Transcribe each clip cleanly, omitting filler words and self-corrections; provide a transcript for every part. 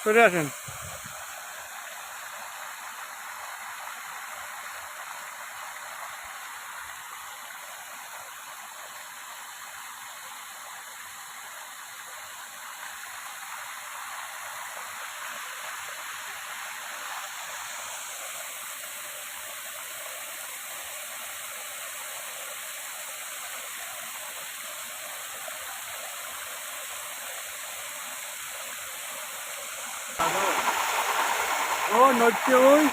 সরে আসেন। ও নড়ছে ওই।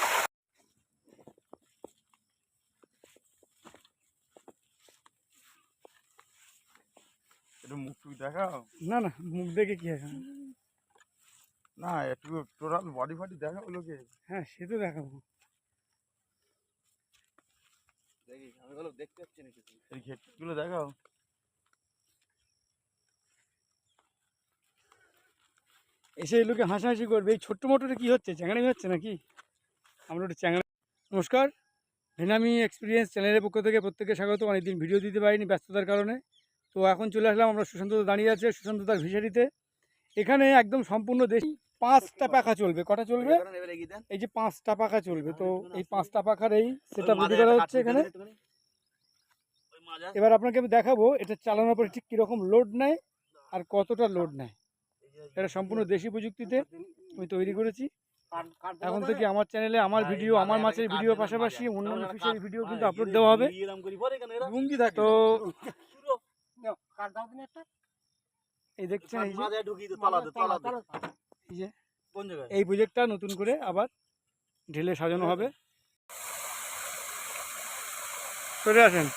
একটু মুখ টুক দেখাও। না না, মুখ দেখে কি আছে? না একটু টোটাল বডি ফডি দেখাও লোকে। হ্যাঁ, সে তো দেখাবো। দেখি আমি বলো দেখতে পাচ্ছি না কিছু। এই ঘেটগুলো দেখাও। এসে এই লোকে হাসাহাসি করবে। এই ছোট্ট মোটরে কি হচ্ছে? চ্যাংড়ামি হচ্ছে নাকি? আমরা একটু চ্যাংড়া। নমস্কার, ভেনামি এক্সপিরিয়েন্স চ্যানেলের পক্ষ থেকে প্রত্যেকে স্বাগত। অনেকদিন ভিডিও দিতে পারিনি ব্যস্ততার কারণে। তো এখন চলে আসলাম, আমরা সুশান্তদা দাঁড়িয়ে আছে সুশান্তদার ফিশারিতে। এখানে একদম সম্পূর্ণ দেশি 5টা পাখা চলবে। কটা চলবে? এই যে 5টা পাখা চলবে। তো এই 5টা পাখার এই সেটা রেডি করা হচ্ছে এখানে। এবার আপনাকে আমি দেখাবো এটা চালানোর পরে ঠিক কীরকম লোড নেয় আর কতটা লোড নেয়। এটা সম্পূর্ণ দেশি প্রযুক্তিতে আমি তৈরি করেছি। এখন থেকে আমার চ্যানেলে আমার ভিডিও, আমার মাছের ভিডিও পাশাপাশি অন্যান্য ফিশারি ভিডিও কিন্তু আপলোড দেওয়া হবে। তো এই দেখছেন, এই যে এই প্রজেক্টটা নতুন করে আবার ঢেলে সাজানো হবে। চলে আসেন।